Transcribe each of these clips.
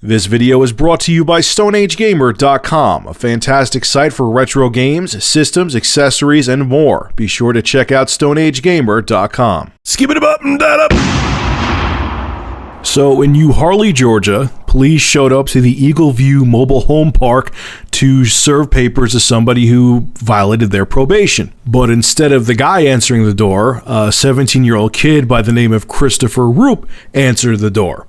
This video is brought to you by StoneAgeGamer.com, a fantastic site for retro games, systems, accessories, and more. Be sure to check out StoneAgeGamer.com. Skip it up and that up. So in New Harley, Georgia, police showed up to the Eagle View Mobile Home Park to serve papers to somebody who violated their probation. But instead of the guy answering the door, a 17-year-old kid by the name of Christopher Roop answered the door.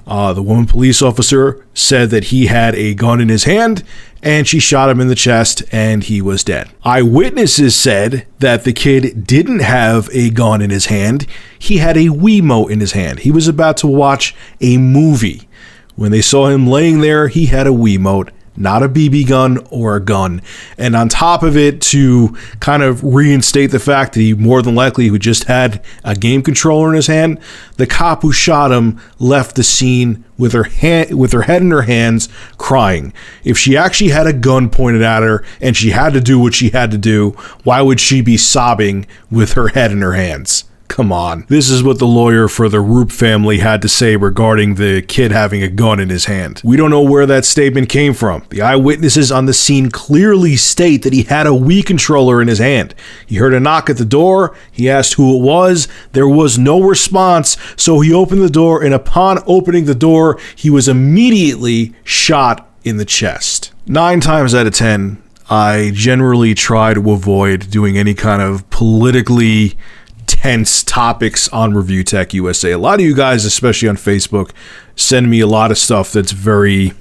The woman police officer said that he had a gun in his hand, and she shot him in the chest, and he was dead. Eyewitnesses said that the kid didn't have a gun in his hand. He had a Wiimote in his hand. He was about to watch a movie. When they saw him laying there, he had a Wiimote, not a BB gun or a gun. And on top of it, to kind of reinstate the fact that he more than likely who just had a game controller in his hand, the cop who shot him left the scene with her head in her hands, crying. If she actually had a gun pointed at her and she had to do what she had to do, why would she be sobbing with her head in her hands? Come on. This is what the lawyer for the Roop family had to say regarding the kid having a gun in his hand. We don't know where that statement came from. The eyewitnesses on the scene clearly state that he had a Wii controller in his hand. He heard a knock at the door. He asked who it was. There was no response, so he opened the door, and upon opening the door, he was immediately shot in the chest. 9 times out of 10, I generally try to avoid doing any kind of politically tense topics on Review Tech USA. A lot of you guys, especially on Facebook, send me a lot of stuff that's very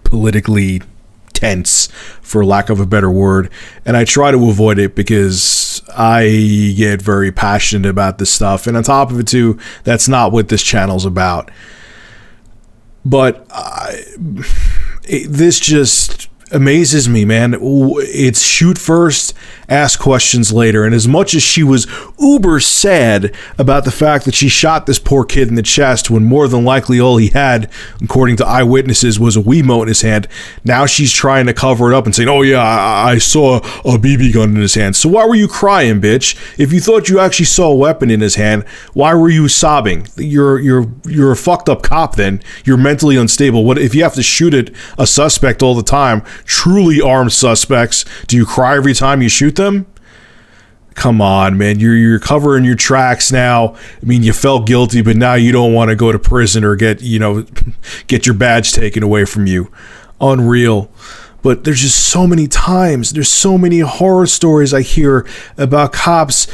politically tense, for lack of a better word, and I try to avoid it because I get very passionate about this stuff, and on top of it too, that's not what this channel's about. But this just amazes me, man. It's shoot first, ask questions later. And as much as she was uber sad about the fact that she shot this poor kid in the chest when more than likely all he had, according to eyewitnesses, was a Wiimote in his hand, now she's trying to cover it up and saying, oh yeah, I saw a BB gun in his hand. So why were you crying, bitch? If you thought you actually saw a weapon in his hand, why were you sobbing? You're a fucked up cop then. You're mentally unstable. What if you have to shoot at a suspect all the time? Truly armed suspects, do you cry every time you shoot them? Come on, man. You're covering your tracks now. I mean, you felt guilty, but now you don't want to go to prison or get your badge taken away from you. Unreal. But there's just so many times, there's so many horror stories I hear about cops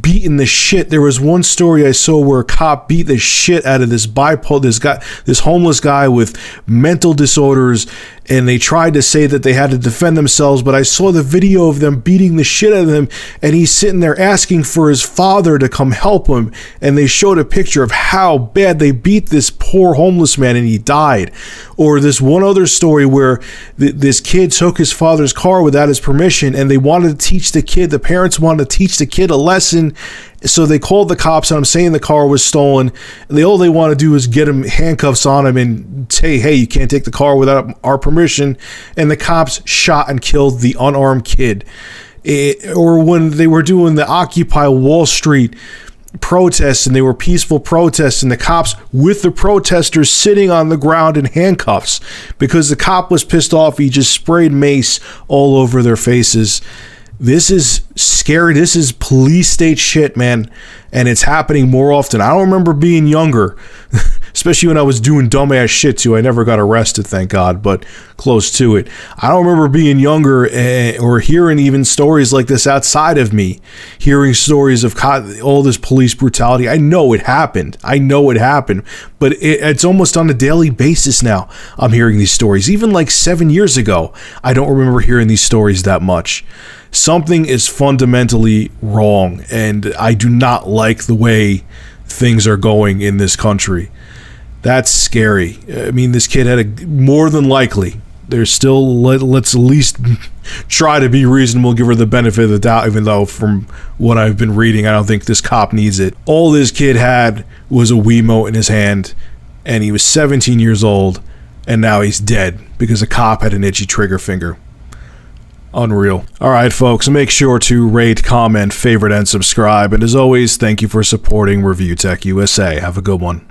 beating the shit. There was one story I saw where a cop beat the shit out of this homeless guy with mental disorders, and they tried to say that they had to defend themselves, but I saw the video of them beating the shit out of him, and he's sitting there asking for his father to come help him, and they showed a picture of how bad they beat this poor homeless man, and he died. Or this one other story where this kid took his father's car without his permission, and they wanted to teach the kid, the parents wanted to teach the kid a lesson, so they called the cops on him saying the car was stolen. All they want to do is get him handcuffs on him and say, hey, you can't take the car without our permission. And the cops shot and killed the unarmed kid. Or when they were doing the Occupy Wall Street protests, and they were peaceful protests, and the cops with the protesters sitting on the ground in handcuffs because the cop was pissed off. He just sprayed mace all over their faces. This is scary. This is police state shit, man. And it's happening more often. I don't remember being younger, especially when I was doing dumbass shit too. I never got arrested, thank God, but close to it. I don't remember being younger or hearing even stories like this outside of me. Hearing stories of all this police brutality. I know it happened. But it's almost on a daily basis now. I'm hearing these stories. Even like 7 years ago, I don't remember hearing these stories that much. Something is fundamentally wrong, and I do not like the way things are going in this country. That's scary. I mean, this kid had more than likely. There's still, let's at least try to be reasonable, give her the benefit of the doubt, even though from what I've been reading, I don't think this cop needs it. All this kid had was a Wiimote in his hand, and he was 17 years old, and now he's dead because a cop had an itchy trigger finger. Unreal. Alright folks, make sure to rate, comment, favorite, and subscribe. And as always, thank you for supporting Review Tech USA. Have a good one.